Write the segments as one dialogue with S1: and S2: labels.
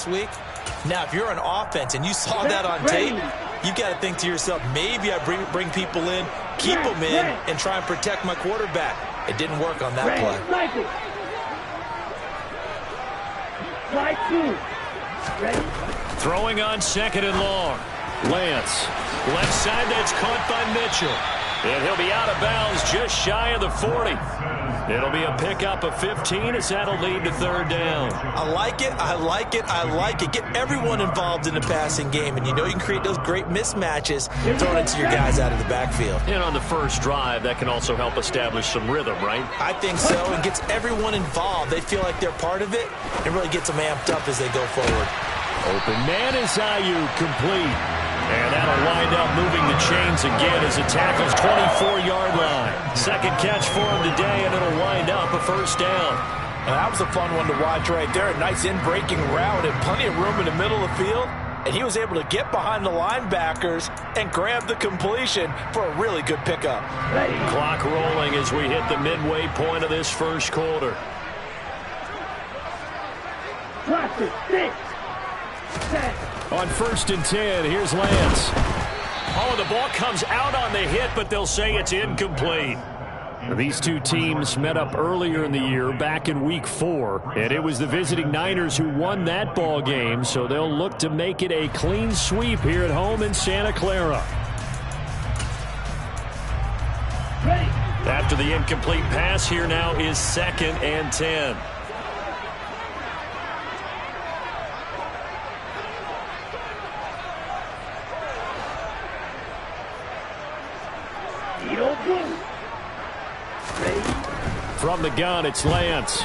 S1: last week. Now, if you're an offense and you saw that on tape, you've got to think to yourself, maybe I bring people in, keep them in, and try and protect my quarterback. It didn't work on that play.
S2: Throwing on 2nd and long. Lance. Left side, that's caught by Mitchell. And he'll be out of bounds just shy of the 40. It'll be a pickup of 15 as that'll lead to 3rd down.
S1: I like it, I like it, I like it. Get everyone involved in the passing game, and you know you can create those great mismatches throwing it to your guys out of the backfield.
S2: And on the first drive, that can also help establish some rhythm, right?
S1: I think so, and gets everyone involved. They feel like they're part of it, and really gets them amped up as they go forward.
S2: Open man is Ayuk, complete. And that'll wind up moving the chains again as it tackles 24-yard line. Second catch for him today, and it'll wind up a 1st down.
S3: And that was a fun one to watch right there. A nice in-breaking route and plenty of room in the middle of the field. And he was able to get behind the linebackers and grab the completion for a really good pickup.
S2: Clock rolling as we hit the midway point of this first quarter. On 1st and 10, here's Lance. Oh, the ball comes out on the hit, but they'll say it's incomplete. These two teams met up earlier in the year, back in Week 4, and it was the visiting Niners who won that ball game, so they'll look to make it a clean sweep here at home in Santa Clara. After the incomplete pass, here now is 2nd and 10. From the gun, it's Lance.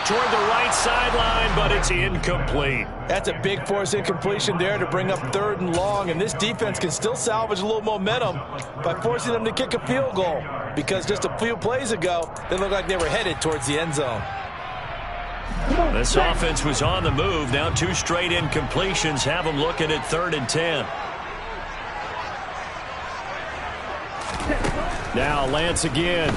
S2: Toward the right sideline, but it's incomplete.
S3: That's a big force incompletion there to bring up 3rd and long, and this defense can still salvage a little momentum by forcing them to kick a field goal, because just a few plays ago, they looked like they were headed towards the end zone.
S2: This offense was on the move. Now 2 straight incompletions have them looking at 3rd and 10. Now Lance again.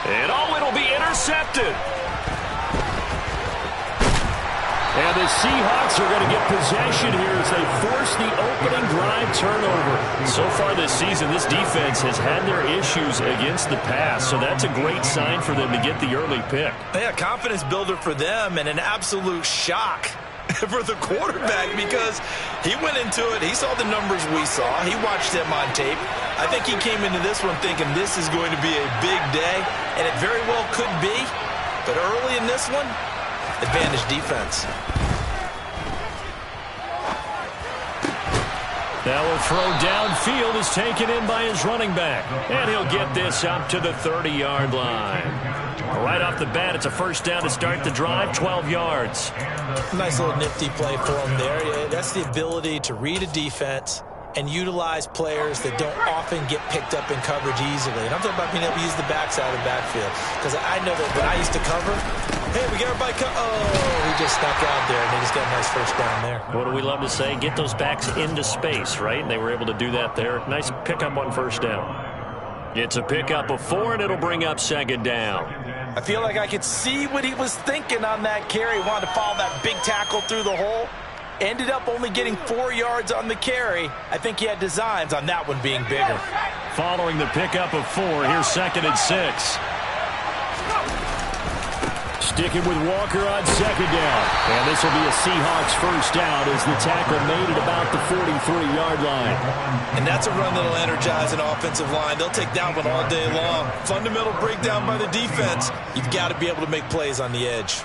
S2: And it'll be intercepted. And the Seahawks are going to get possession here as they force the opening drive turnover. So far this season, this defense has had their issues against the pass, so that's a great sign for them to get the early pick.
S1: Yeah, confidence builder for them and an absolute shock for the quarterback, because he went into it, he saw the numbers we saw, he watched them on tape. I think he came into this one thinking this is going to be a big day, and it very well could be, but early in this one, advantage defense.
S2: Now a throw downfield is taken in by his running back, and he'll get this up to the 30-yard line. Right off the bat, it's a 1st down to start the drive, 12 yards.
S1: Nice little nifty play for him there. Yeah, that's the ability to read a defense and utilize players that don't often get picked up in coverage easily. And I'm talking about being able to use the backside of the backfield, because I know that when I used to cover, hey, we got everybody he just snuck out there, and they just got a nice 1st down there.
S2: What do we love to say? Get those backs into space, right? And they were able to do that there. Nice pickup on 1st down. It's a pickup of 4, and it'll bring up 2nd down.
S3: I feel like I could see what he was thinking on that carry. He wanted to follow that big tackle through the hole. Ended up only getting 4 yards on the carry. I think he had designs on that one being bigger.
S2: Following the pickup of 4, here's 2nd and 6. Sticking with Walker on 2nd down. And this will be a Seahawks 1st down as the tackle made it about the 43-yard line.
S1: And that's a run that'll energize an offensive line. They'll take that one all day long. Fundamental breakdown by the defense. You've got to be able to make plays on the edge.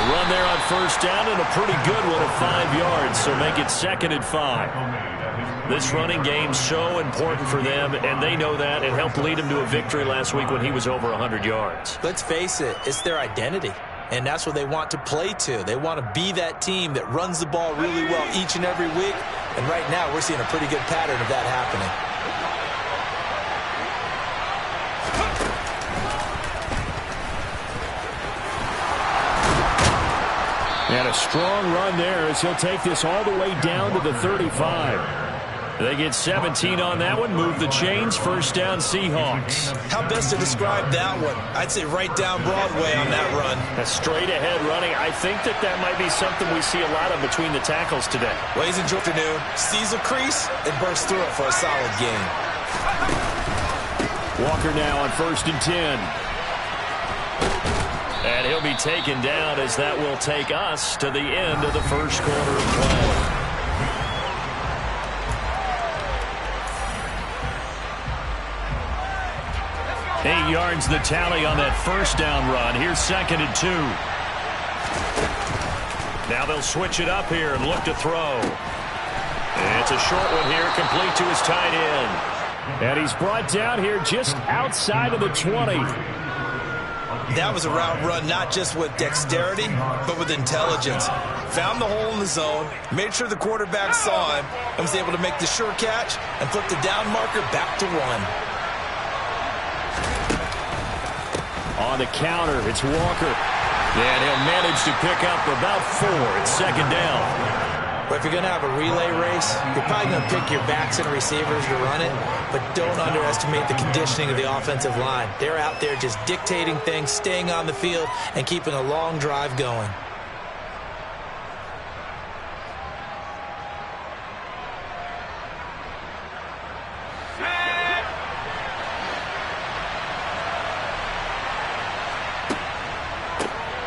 S2: Run there on 1st down, and a pretty good one at 5 yards, so make it 2nd and 5. This running game's so important for them, and they know that. It helped lead them to a victory last week when he was over 100 yards.
S1: Let's face it, it's their identity, and that's what they want to play to. They want to be that team that runs the ball really well each and every week.
S3: And right now, we're seeing a pretty good pattern of that happening.
S2: And a strong run there as he'll take this all the way down to the 35. They get 17 on that one, move the chains, first down Seahawks.
S1: How best to describe that one? I'd say right down Broadway on that run.
S2: A straight ahead running. I think that might be something we see a lot of between the tackles today.
S1: Well, he's enjoying the afternoon, sees a crease, and bursts through it for a solid gain.
S2: Walker now on 1st and 10. And he'll be taken down as that will take us to the end of the first quarter of play. 8 yards the tally on that first down run. Here's 2nd and 2. Now they'll switch it up here and look to throw. It's a short one here, complete to his tight end. And he's brought down here just outside of the 20.
S1: That was a route run not just with dexterity, but with intelligence. Found the hole in the zone, made sure the quarterback saw him, and was able to make the sure catch and flip the down marker back to 1.
S2: On the counter, it's Walker. And he'll manage to pick up about 4. It's 2nd down.
S3: But if you're going to have a relay race, you're probably going to pick your backs and receivers to run it, but don't underestimate the conditioning of the offensive line. They're out there just dictating things, staying on the field, and keeping a long drive going.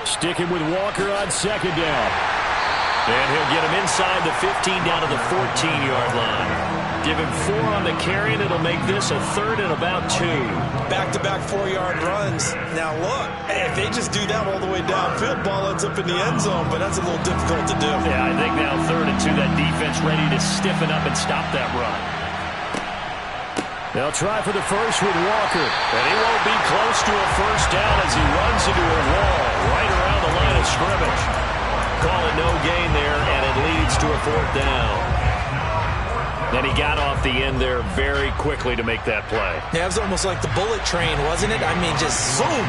S2: Sticking with Walker on 2nd down. And he'll get him inside the 15 down to the 14-yard line. Give him 4 on the carry, and it'll make this a 3rd and about 2.
S1: Back-to-back 4-yard runs. Now look, if they just do that all the way downfield, ball ends up in the end zone, but that's a little difficult to do.
S2: Yeah, I think now 3rd and 2, that defense ready to stiffen up and stop that run. They'll try for the first with Walker. And he won't be close to a first down as he runs into a wall right around the line of scrimmage. Call it no gain there, and it leads to a 4th down. Then he got off the end there very quickly to make that play.
S3: Yeah, it was almost like the bullet train, wasn't it? I mean, just zoom.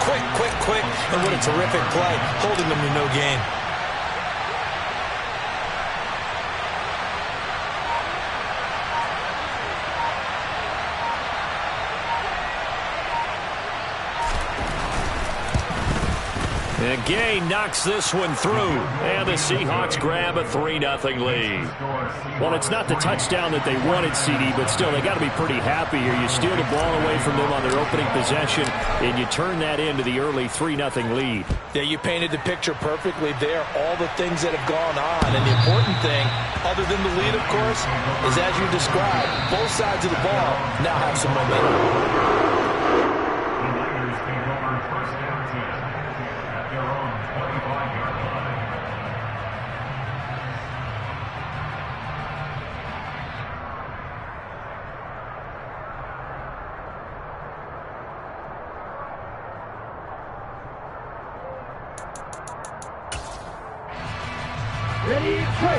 S3: Quick, quick, quick. And what a terrific play, holding them to no gain.
S2: And Gay knocks this one through. And the Seahawks grab a 3-0 lead. Well, it's not the touchdown that they wanted, CD, but still, they got to be pretty happy here. You steal the ball away from them on their opening possession, and you turn that into the early 3-0 lead.
S3: Yeah, you painted the picture perfectly there, all the things that have gone on. And the important thing, other than the lead, of course, is as you described, both sides of the ball now have some momentum.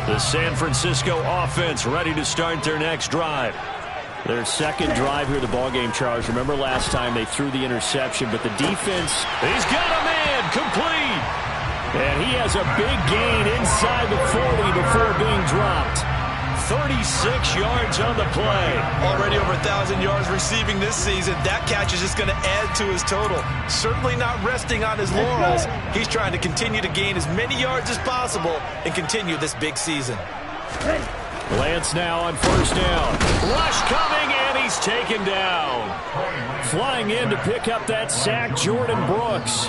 S2: The San Francisco offense ready to start their next drive. Their second drive here of the ballgame, Charles. Remember last time they threw the interception, but the defense, he's got a man, complete. And he has a big gain inside the 40 before being dropped. 36 yards on the play.
S1: Already over 1,000 yards receiving this season. That catch is just going to add to his total. Certainly not resting on his laurels. He's trying to continue to gain as many yards as possible and continue this big season.
S2: Lance now on first down. Rush coming, and he's taken down. Flying in to pick up that sack, Jordan Brooks.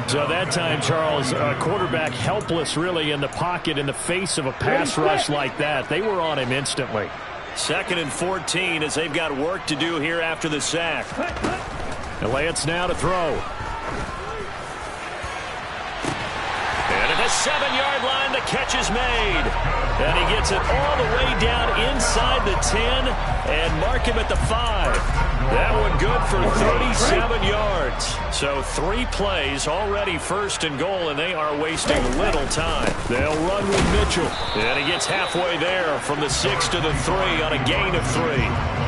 S2: So that time, Charles, quarterback helpless really in the pocket in the face of a pass rush like that. They were on him instantly. 2nd and 14 as they've got work to do here after the sack. And Lance now to throw. And at the 7-yard line, the catch is made. And he gets it all the way down inside the 10 and mark him at the 5. That one good for 37 yards. So 3 plays already first and goal, and they are wasting little time. They'll run with Mitchell. And he gets halfway there from the 6 to the 3 on a gain of 3.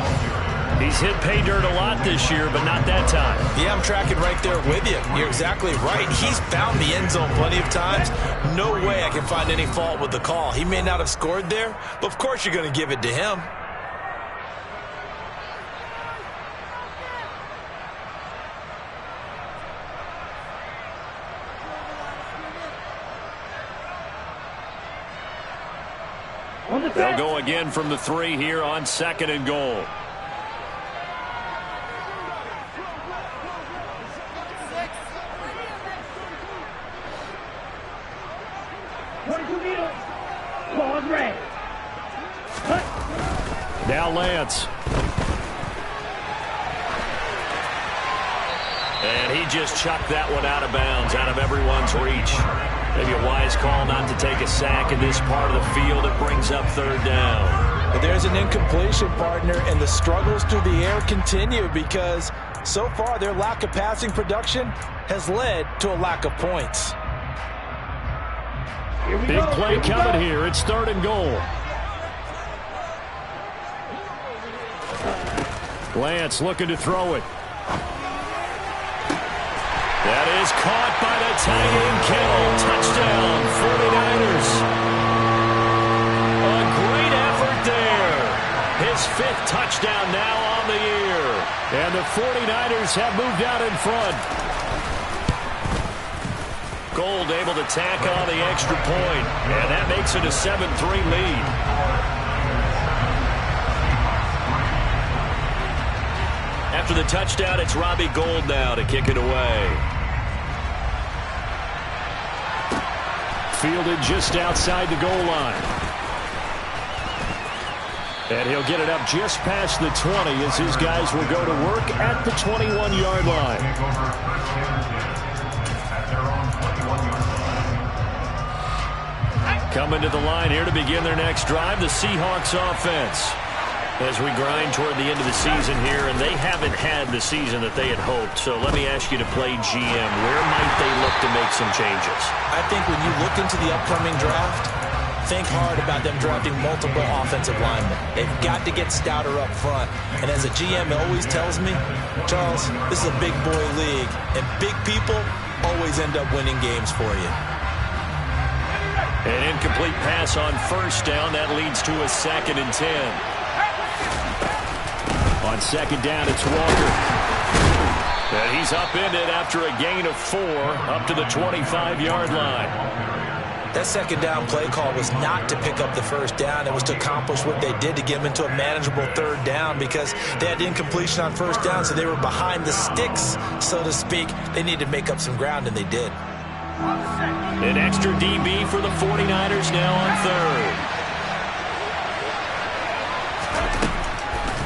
S2: He's hit pay dirt a lot this year, but not that time.
S1: Yeah, I'm tracking right there with you. You're exactly right. He's found the end zone plenty of times. No way I can find any fault with the call. He may not have scored there, but of course you're going to give it to him.
S2: They'll go again from the 3 here on 2nd and goal. Now Lance. And he just chucked that one out of bounds, out of everyone's reach. Maybe a wise call not to take a sack in this part of the field. It brings up 3rd down.
S3: But there's an incompletion, partner, and the struggles through the air continue because so far their lack of passing production has led to a lack of points.
S2: Big play coming here. It's 3rd and goal. Lance looking to throw it. That is caught by the tight end Kittle. Touchdown, 49ers. A great effort there. His 5th touchdown now on the year. And the 49ers have moved out in front. Gold able to tack on the extra point. And that makes it a 7-3 lead. After the touchdown, it's Robbie Gould now to kick it away. Fielded just outside the goal line. And he'll get it up just past the 20 as his guys will go to work at the 21-yard line. Coming to the line here to begin their next drive, the Seahawks offense. As we grind toward the end of the season here, and they haven't had the season that they had hoped. So let me ask you to play GM. Where might they look to make some changes?
S1: I think when you look into the upcoming draft, think hard about them drafting multiple offensive linemen. They've got to get stouter up front. And as a GM always tells me, Charles, this is a big boy league, and big people always end up winning games for you.
S2: An incomplete pass on 1st down. That leads to a 2nd and 10. On 2nd down, it's Walker. And he's upended after a gain of 4 up to the 25-yard line.
S1: That 2nd down play call was not to pick up the 1st down. It was to accomplish what they did to get them into a manageable 3rd down because they had incompletion on 1st down, so they were behind the sticks, so to speak. They needed to make up some ground, and they did.
S2: An extra DB for the 49ers now on 3rd.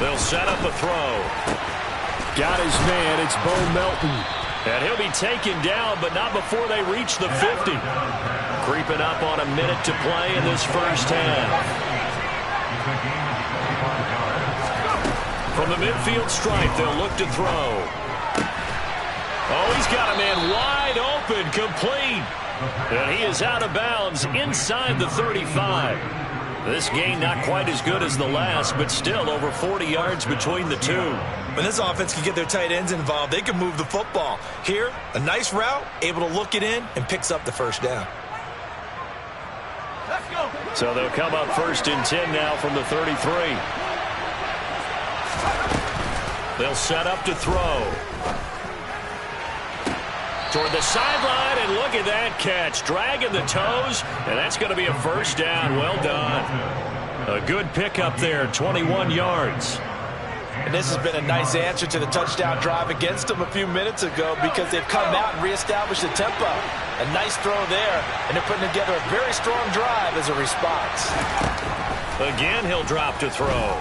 S2: They'll set up a throw. Got his man. It's Bo Melton. And he'll be taken down, but not before they reach the 50. Creeping up on a minute to play in this 1st half. From the midfield stripe, they'll look to throw. Oh, he's got a man wide open, complete. And he is out of bounds inside the 35. This gain not quite as good as the last, but still over 40 yards between the two.
S1: When this offense can get their tight ends involved, they can move the football. Here, a nice route, able to look it in, and picks up the 1st down.
S2: Let's go. So they'll come up 1st and 10 now from the 33. They'll set up to throw. Toward the sideline, and look at that catch. Dragging the toes, and that's going to be a 1st down. Well done. A good pickup there, 21 yards.
S3: And this has been a nice answer to the touchdown drive against them a few minutes ago because they've come out and reestablished the tempo. A nice throw there, and they're putting together a very strong drive as a response.
S2: Again, he'll drop to throw.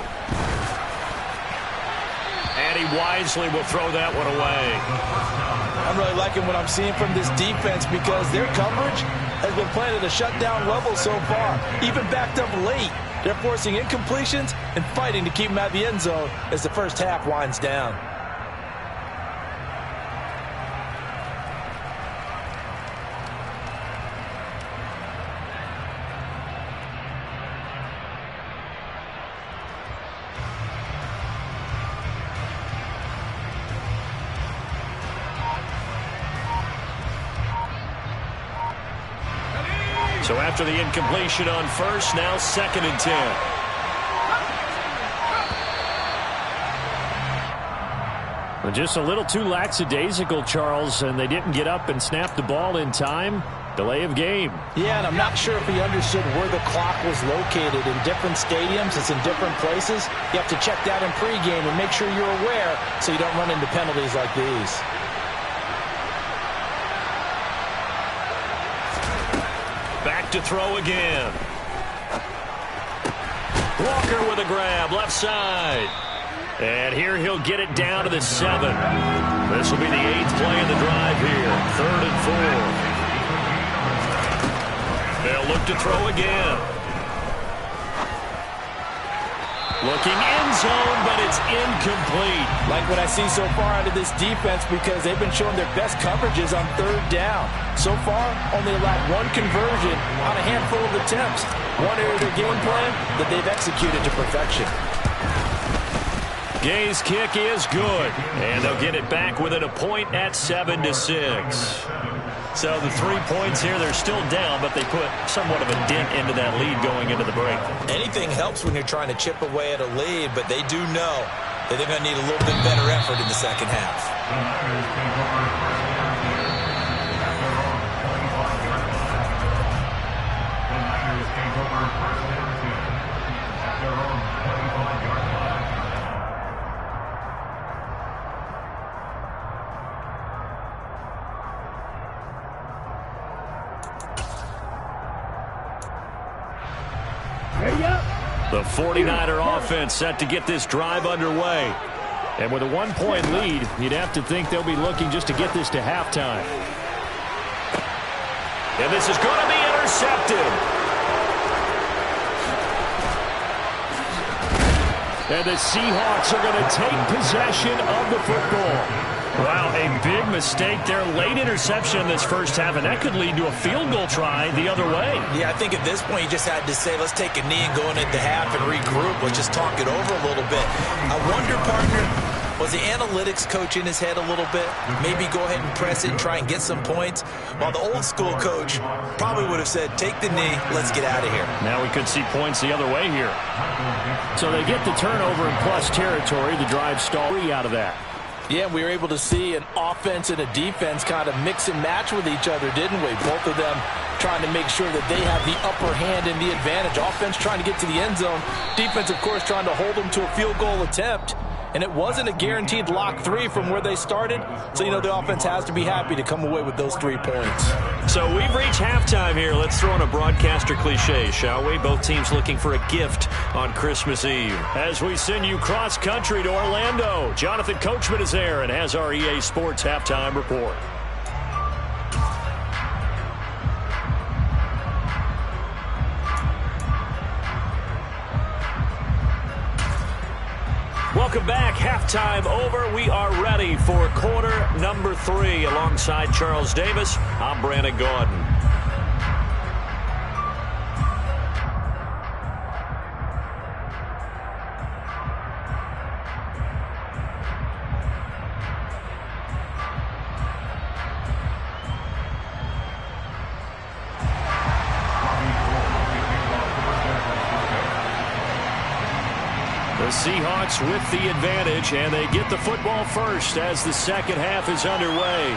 S2: And he wisely will throw that one away.
S3: I'm really liking what I'm seeing from this defense because their coverage has been playing at a shutdown level so far. Even backed up late, they're forcing incompletions and fighting to keep them out of the end zone as the first half winds down.
S2: So after the incompletion on first, now 2nd and 10. Well, just a little too lackadaisical, Charles, and they didn't get up and snap the ball in time. Delay of game.
S3: Yeah, and I'm not sure if he understood where the clock was located. In different stadiums, it's in different places. You have to check that in pregame and make sure you're aware so you don't run into penalties like these.
S2: Back to throw again. Walker with a grab, left side. And here he'll get it down to the 7. This will be the 8th play of the drive here. 3rd and 4. They'll look to throw again. Looking end zone, but it's incomplete.
S3: Like what I see so far out of this defense because they've been showing their best coverages on 3rd down. So far, only allowed 1 conversion on a handful of attempts. One area of their game plan that they've executed to perfection.
S2: Gay's kick is good, and they'll get it back within a point at 7-6. So the 3 points here, they're still down, but they put somewhat of a dent into that lead going into the break.
S1: Anything helps when you're trying to chip away at a lead, but they do know that they're going to need a little bit better effort in the second half.
S2: The 49er offense set to get this drive underway. And with a 1-point lead, you'd have to think they'll be looking just to get this to halftime. And this is going to be intercepted. And the Seahawks are going to take possession of the football. Wow, a big mistake there. Late interception in this first half, and that could lead to a field goal try the other way.
S1: Yeah, I think at this point you just had to say, let's take a knee and go into the half and regroup. Let's just talk it over a little bit. I wonder, partner, was the analytics coach in his head a little bit? Maybe go ahead and press it and try and get some points. While the old school coach probably would have said, take the knee, let's get out of here.
S2: Now we could see points the other way here. So they get the turnover in plus territory. The drive stall out of that.
S3: Yeah, we were able to see an offense and a defense kind of mix and match with each other, didn't we? Both of them trying to make sure that they have the upper hand and the advantage. Offense trying to get to the end zone. Defense, of course, trying to hold them to a field goal attempt. And it wasn't a guaranteed lock 3 from where they started. So, you know, the offense has to be happy to come away with those 3 points.
S2: So we've reached halftime here. Let's throw in a broadcaster cliche, shall we? Both teams looking for a gift on Christmas Eve. As we send you cross-country to Orlando, Jonathan Coachman is there and has our EA Sports halftime report. Welcome back. Halftime over. We are ready for quarter number 3. Alongside Charles Davis, I'm Brandon Gaudin. The Seahawks with the advantage, and they get the football first as the second half is underway.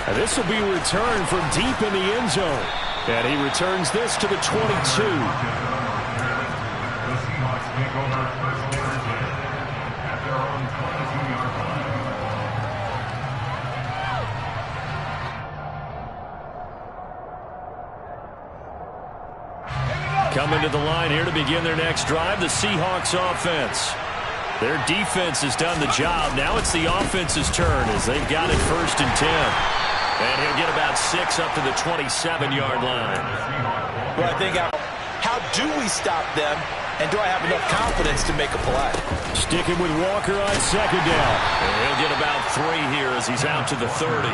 S2: And this will be returned from deep in the end zone. And he returns this to the 22. Coming to the line here to begin their next drive, the Seahawks offense. Their defense has done the job. Now it's the offense's turn as they've got it 1st and 10. And he'll get about 6 up to the 27-yard line.
S3: Well, I think how do we stop them, and do I have enough confidence to make a play?
S2: Sticking with Walker on 2nd down. And he'll get about 3 here as he's out to the 30.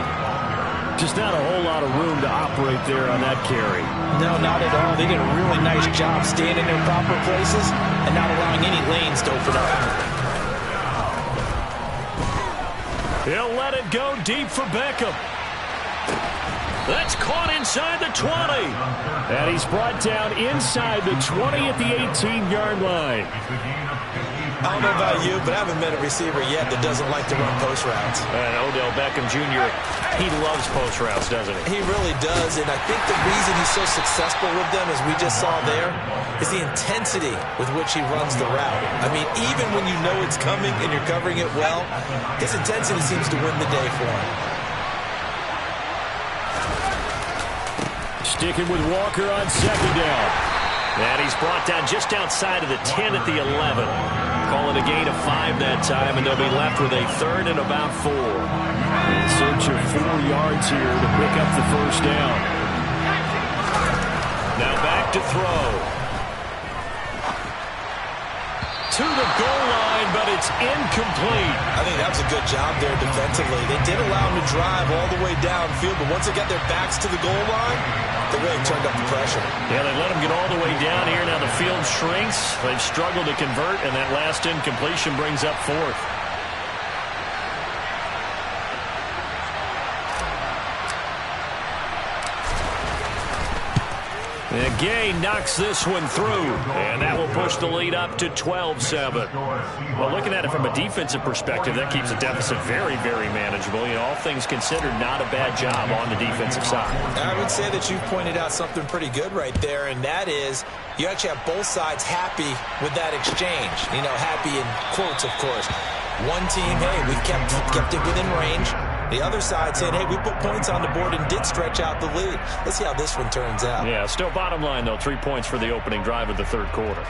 S2: Just not a whole lot of room to operate there on that carry.
S3: No, not at all. They did a really nice job staying in their proper places and not allowing any lanes to open up.
S2: He'll let it go deep for Beckham. That's caught inside the 20. And he's brought down inside the 20 at the 18-yard line.
S1: I don't know about you, but I haven't met a receiver yet that doesn't like to run post routes.
S2: And Odell Beckham Jr., he loves post routes, doesn't he?
S1: He really does, and I think the reason he's so successful with them, as we just saw there, is the intensity with which he runs the route. I mean, even when you know it's coming and you're covering it well, his intensity seems to win the day for him.
S2: Sticking with Walker on 2nd down. And he's brought down just outside of the 10 at the 11. Call it a gain of 5 that time, and they'll be left with a 3rd and about 4. In search of 4 yards here to pick up the 1st down. Now back to throw. To the goal line, but it's incomplete.
S1: I think that was a good job there defensively. They did allow him to drive all the way downfield, but once they got their backs to the goal line, they really turned up the pressure.
S2: Yeah, they let him get all the way down here. Now the field shrinks. They've struggled to convert, and that last incompletion brings up 4th. And Gay knocks this one through, and that will push the lead up to 12-7. Well, looking at it from a defensive perspective, that keeps the deficit very, very manageable. You know, all things considered, not a bad job on the defensive side.
S1: I would say that you've pointed out something pretty good right there, and that is you actually have both sides happy with that exchange. You know, happy in quotes, of course. One team, hey, we've kept it within range. The other side saying, hey, we put points on the board and did stretch out the lead. Let's see how this one turns out.
S2: Yeah, still bottom line, though, 3 points for the opening drive of the 3rd quarter.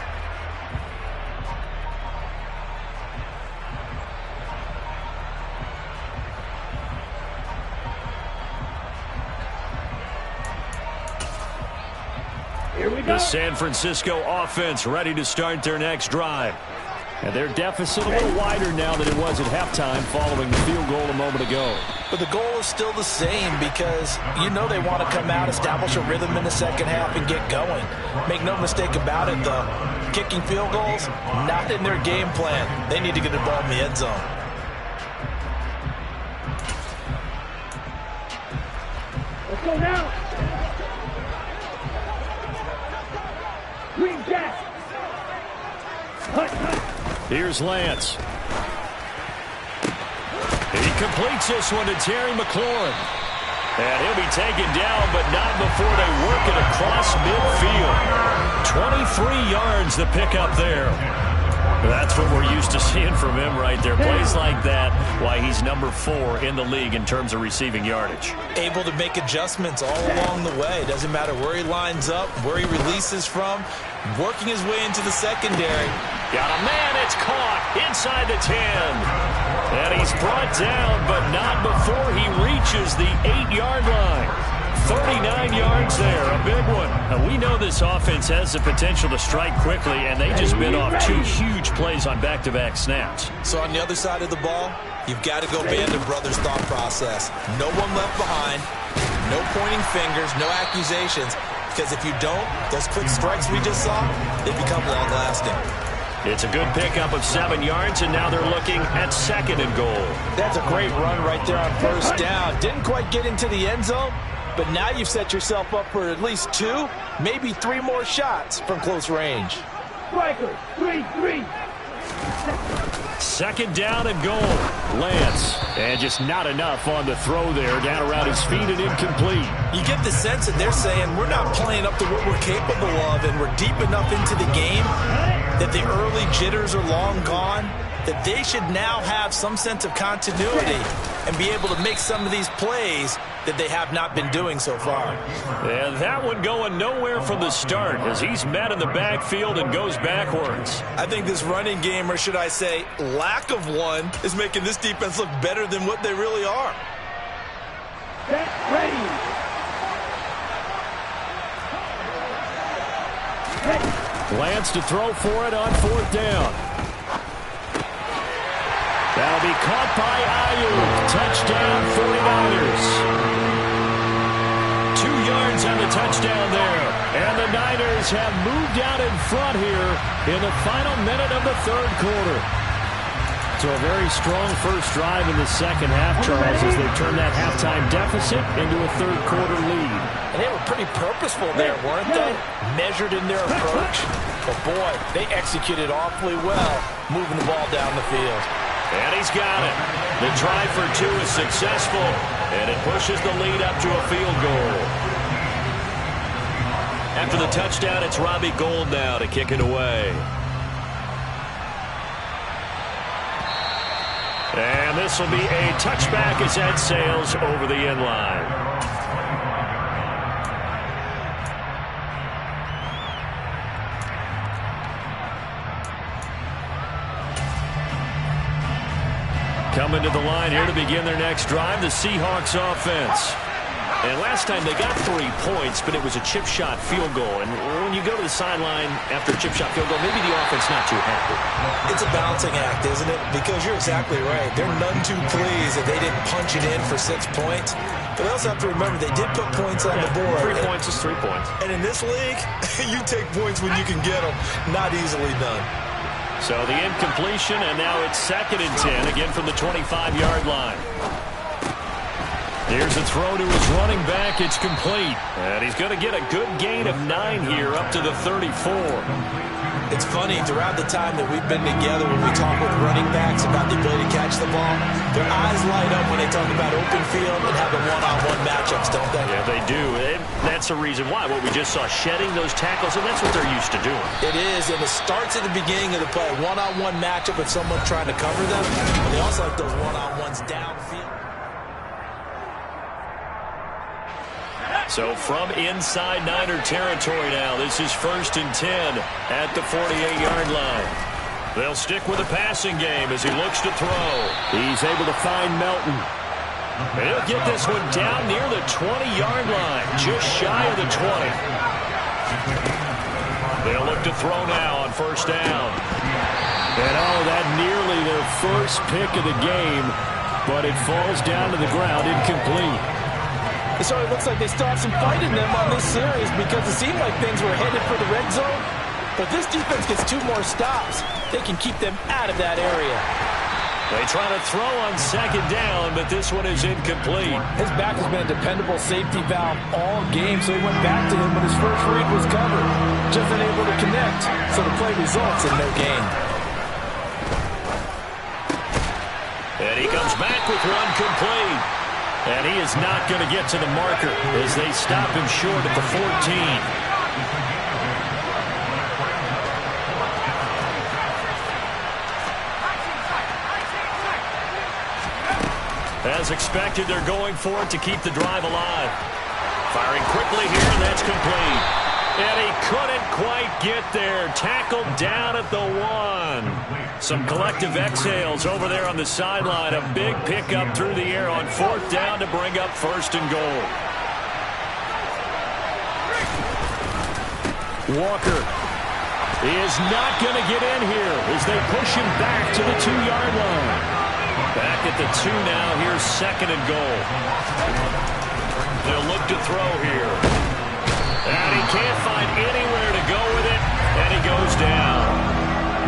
S2: Here we go. The San Francisco offense ready to start their next drive. And their deficit a little wider now than it was at halftime following the field goal a moment ago.
S3: But the goal is still the same because you know they want to come out, establish a rhythm in the second half, and get going. Make no mistake about it, though. Kicking field goals, not in their game plan. They need to get the ball in the end zone.
S4: Let's go now. Green Jack.
S2: Here's Lance. He completes this one to Terry McLaurin. And he'll be taken down, but not before they work it across midfield. 23 yards the pickup there. That's what we're used to seeing from him right there. Plays like that, why he's number 4 in the league in terms of receiving yardage.
S1: Able to make adjustments all along the way. Doesn't matter where he lines up, where he releases from. Working his way into the secondary.
S2: Got a man, it's caught inside the 10. And he's brought down, but not before he reaches the 8-yard line. 39 yards there, a big one. Now, we know this offense has the potential to strike quickly, and they just bit off 2 huge plays on back-to-back snaps.
S1: So on the other side of the ball, you've got to go Band of Brothers thought process. No one left behind, no pointing fingers, no accusations, because if you don't, those quick strikes we just saw, they become long-lasting.
S2: It's a good pickup of 7 yards, and now they're looking at 2nd and goal.
S3: That's a great run right there on 1st down. Didn't quite get into the end zone, but now you've set yourself up for at least 2, maybe 3 more shots from close range.
S4: Striker, 3-3.
S2: 2nd down and goal. Lance. And just not enough on the throw there. Down around his feet and incomplete.
S1: You get the sense that they're saying we're not playing up to what we're capable of, and we're deep enough into the game that the early jitters are long gone. that they should now have some sense of continuity and be able to make some of these plays that they have not been doing so far.
S2: And that one going nowhere from the start as he's met in the backfield and goes backwards.
S1: I think this running game, or should I say lack of one, is making this defense look better than what they really are.
S4: Get ready.
S2: Lance to throw for it on 4th down. That'll be caught by Ayuk. Touchdown 49ers. 2 yards on the touchdown there. And the Niners have moved out in front here in the final minute of the 3rd quarter. So a very strong first drive in the second half, Charles, as they turn that halftime deficit into a 3rd quarter lead.
S1: And they were pretty purposeful there, weren't they? Measured in their approach. But boy, they executed awfully well, moving the ball down the field.
S2: And he's got it. The try for 2 is successful, and it pushes the lead up to a field goal. After the touchdown, it's Robbie Gould now to kick it away. And this will be a touchback as that sails over the end line. Coming to the line here to begin their next drive, the Seahawks offense. And last time they got 3 points, but it was a chip shot field goal. And when you go to the sideline after a chip shot field goal, maybe the offense not too happy.
S1: It's a balancing act, isn't it? Because you're exactly right. They're none too pleased that they didn't punch it in for 6 points. But they also have to remember they did put points on the board.
S2: 3 points is 3 points.
S1: And in this league, you take points when you can get them. Not easily done.
S2: So the incompletion, and now it's 2nd and 10, again from the 25-yard line. Here's a throw to his running back. It's complete. And he's going to get a good gain of 9 here up to the 34.
S1: It's funny, throughout the time that we've been together when we talk with running backs about the ability to catch the ball, their eyes light up when they talk about open field and having one-on-one matchups, don't they?
S2: Yeah, they do. And that's the reason why. What we just saw, shedding those tackles, and that's what they're used to doing.
S1: It is, and it starts at the beginning of the play. One-on-one matchup with someone trying to cover them, and they also like those one-on-ones downfield.
S2: So from inside Niner territory now, this is 1st and 10 at the 48-yard line. They'll stick with the passing game as he looks to throw. He's able to find Melton. And he'll get this one down near the 20-yard line, just shy of the 20. They'll look to throw now on 1st down. And that nearly their first pick of the game, but it falls down to the ground incomplete.
S3: It sort of looks like they still have some fight in them on this series because it seemed like things were headed for the red zone. But this defense gets 2 more stops. They can keep them out of that area.
S2: They try to throw on 2nd down, but this one is incomplete.
S3: His back has been a dependable safety valve all game, so he went back to him when his first read was covered. Just unable to connect, so the play results in no gain.
S2: And he comes back with one complete. And he is not going to get to the marker as they stop him short at the 14. As expected, they're going for it to keep the drive alive. Firing quickly here, and that's complete. And he couldn't quite get there. Tackled down at the 1. Some collective exhales over there on the sideline. A big pickup through the air on 4th down to bring up 1st and goal. Walker is not going to get in here as they push him back to the 2-yard line. Back at the 2 now. Here's 2nd and goal. They'll look to throw here. And he can't find anywhere to go with it, and he goes down.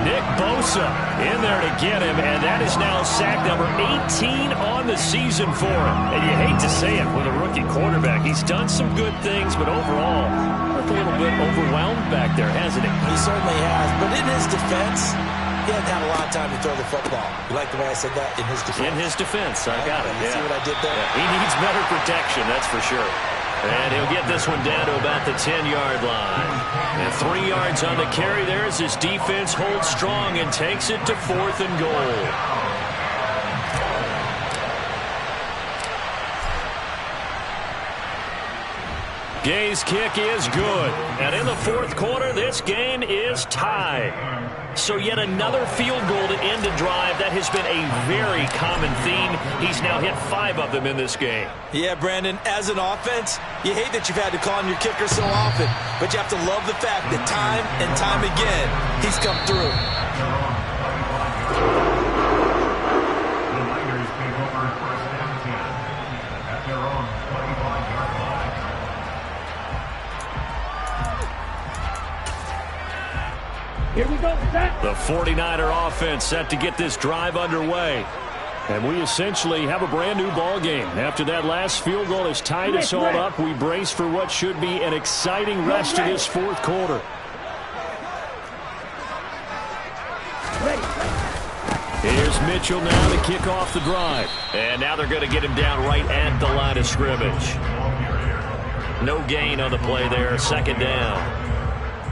S2: Nick Bosa in there to get him, and that is now sack number 18 on the season for him. And you hate to say it with a rookie quarterback. He's done some good things, but overall, looked a little bit overwhelmed back there, hasn't he?
S1: He certainly has, but in his defense, he hasn't had a lot of time to throw the football. You like the way I said that? In his defense.
S2: In his defense, I got it.
S1: You see what I did there?
S2: Yeah. He needs better protection, that's for sure. And he'll get this one down to about the 10-yard line. And 3 yards on the carry there as his defense holds strong and takes it to 4th and goal. Gay's kick is good. And in the 4th quarter, this game is tied. So yet another field goal to end a drive. That has been a very common theme. He's now hit 5 of them in this game.
S3: Yeah, Brandon, as an offense, you hate that you've had to call on your kicker so often, but you have to love the fact that time and time again, he's come through.
S5: The Niners came over first down 10 at their own 25-yard line.
S4: Here we go, set.
S2: The 49er offense set to get this drive underway. And we essentially have a brand new ball game. After that last field goal has tied us all up, we brace for what should be an exciting rest of this 4th quarter. Here's Mitchell now to kick off the drive. And now they're going to get him down right at the line of scrimmage. No gain on the play there, 2nd down.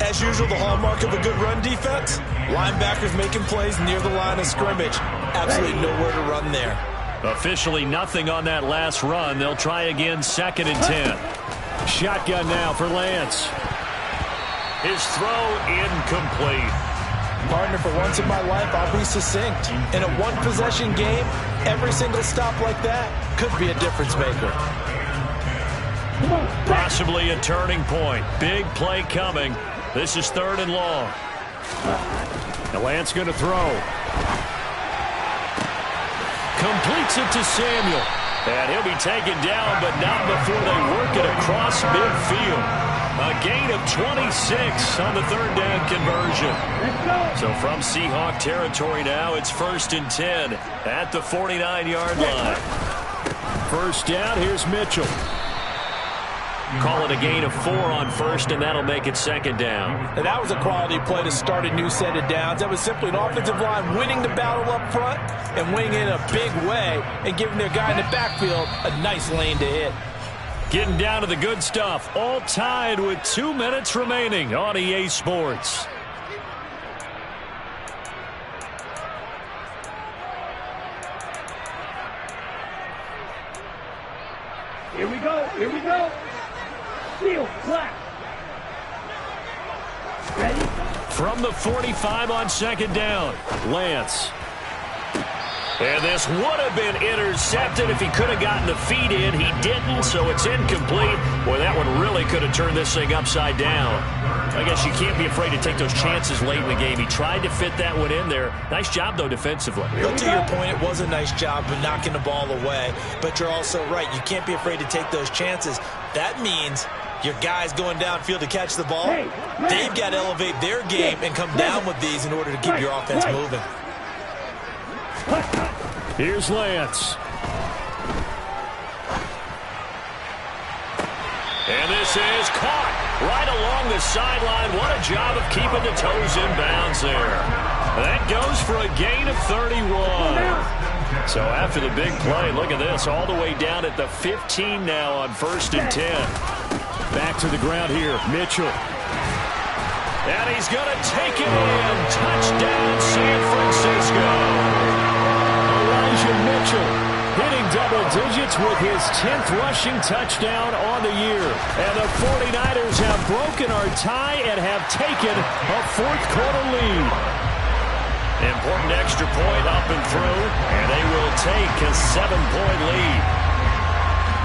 S3: As usual, the hallmark of a good run defense, linebackers making plays near the line of scrimmage. Absolutely nowhere to run there.
S2: Officially nothing on that last run. They'll try again, 2nd and 10. Shotgun now for Lance. His throw incomplete.
S3: Partner, for once in my life, I'll be succinct. In a one-possession game, every single stop like that could be a difference maker.
S2: Possibly a turning point. Big play coming. This is 3rd and long. Now Lance going to throw. Completes it to Samuel. And he'll be taken down, but not before they work it across midfield. A gain of 26 on the 3rd down conversion. So from Seahawk territory now, it's 1st and 10 at the 49-yard line. 1st down, here's Mitchell. Call it a gain of 4 on 1st, and that'll make it 2nd down.
S3: And that was a quality play to start a new set of downs. That was simply an offensive line winning the battle up front and winning in a big way and giving their guy in the backfield a nice lane to hit.
S2: Getting down to the good stuff. All tied with 2 minutes remaining on EA Sports.
S4: Here we go, here we go. Seal, clap. Ready?
S2: From the 45 on 2nd down, Lance. And this would have been intercepted if he could have gotten the feet in. He didn't, so it's incomplete. Boy, that one really could have turned this thing upside down. I guess you can't be afraid to take those chances late in the game. He tried to fit that one in there. Nice job, though, defensively.
S3: But to your point, it was a nice job of knocking the ball away. But you're also right. You can't be afraid to take those chances. That means your guys going downfield to catch the ball, they've got to elevate their game and come down with these in order to keep your offense moving.
S2: Here's Lance. And this is caught right along the sideline. What a job of keeping the toes in bounds there. That goes for a gain of 31. So after the big play, look at this, all the way down at the 15 now on 1st and 10. Back to the ground here, Mitchell. And he's going to take it in. Touchdown, San Francisco. Elijah Mitchell hitting double digits with his 10th rushing touchdown on the year. And the 49ers have broken our tie and have taken a 4th quarter lead. Important extra point up and through, and they will take a 7-point lead.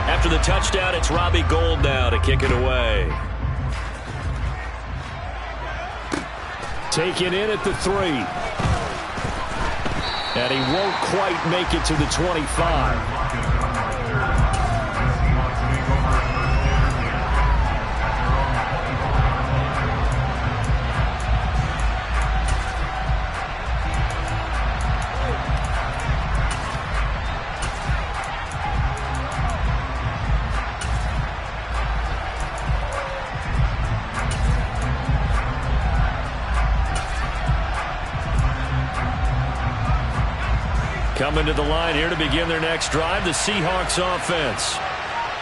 S2: After the touchdown, it's Robbie Gould now to kick it away. Taken in at the 3. And he won't quite make it to the 25. Coming to the line here to begin their next drive, the Seahawks offense.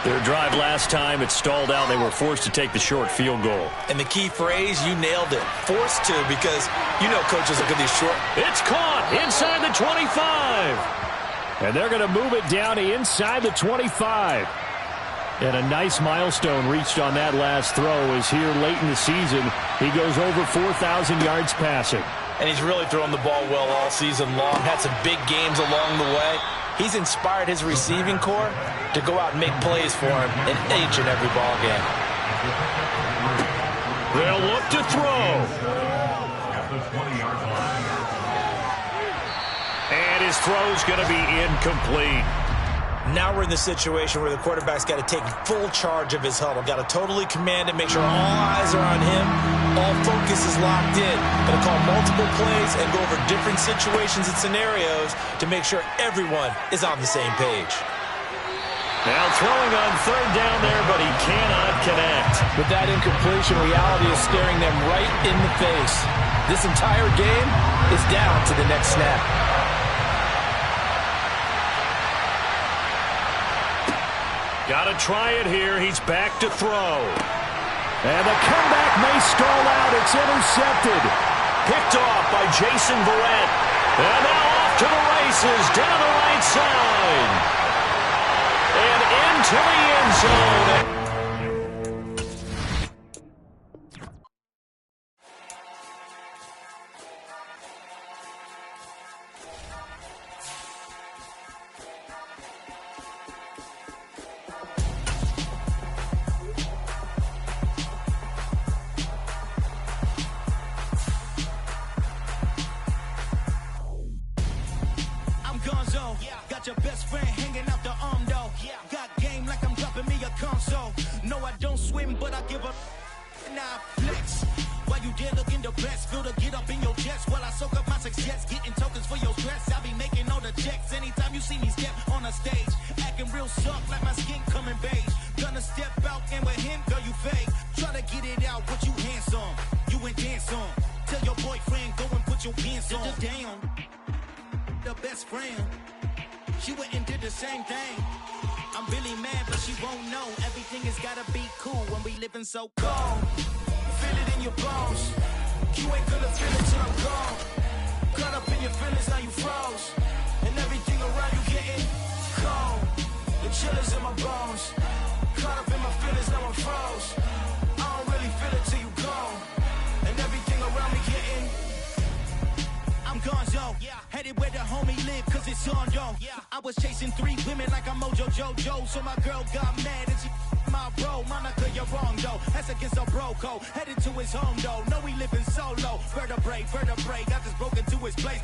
S2: Their drive last time, it stalled out. They were forced to take the short field goal.
S1: And the key phrase, you nailed it. Forced to, because you know coaches look at these short.
S2: It's caught inside the 25. And they're going to move it down to inside the 25. And a nice milestone reached on that last throw is here late in the season. He goes over 4,000 yards passing.
S3: And he's really thrown the ball well all season long. Had some big games along the way. He's inspired his receiving corps to go out and make plays for him in each and every ball game.
S2: They'll look to throw.
S5: At the 20-yard line.
S2: And his throw's going to be incomplete.
S1: Now we're in the situation where the quarterback's got to take full charge of his huddle. Got to totally command it, make sure all eyes are on him. All focus is locked in. Got to call multiple plays and go over different situations and scenarios to make sure everyone is on the same page.
S2: Now throwing on third down there, but he cannot connect.
S3: With that incompletion, reality is staring them right in the face. This entire game is down to the next snap.
S2: Got to try it here. He's back to throw. And the comeback may stall out. It's intercepted. Picked off by Jason Verrett. And now off to the races down the right side. And into the end zone.
S6: Got your best friend hanging out the arm though. Got game like I'm dropping me a console. No, I don't swim, but I give a now flex. While you there looking the best, feel the get up in your chest. While I soak up my success, getting tokens for your stress. I be making all the checks anytime you see me step on a stage. Acting real soft like my skin coming beige. Gonna step out and with him, girl, you fake. Try to get it out, but you handsome. You ain't dance on. Tell your boyfriend, go and put your pants on. Down. The best friend. She went and did the same thing. I'm really mad, but she won't know. Everything has gotta be cool when we living so cold. Feel it in your bones. You ain't gonna feel it till I'm gone. Caught up in your feelings, now you froze. And everything around you getting cold. The chillers in my bones. Caught up in my feelings, now I'm froze. I don't really feel it till you gone. And everything around me getting I'm gonzo, headed where the homie live, cause it's on, yo. I was chasing 3 women like I'm Mojo Jojo, so my girl got mad and she my bro. Monica, you're wrong, though. That's against a bro code. Headed to his home, though. No, we living solo. Vertebrae, I just broke into his place.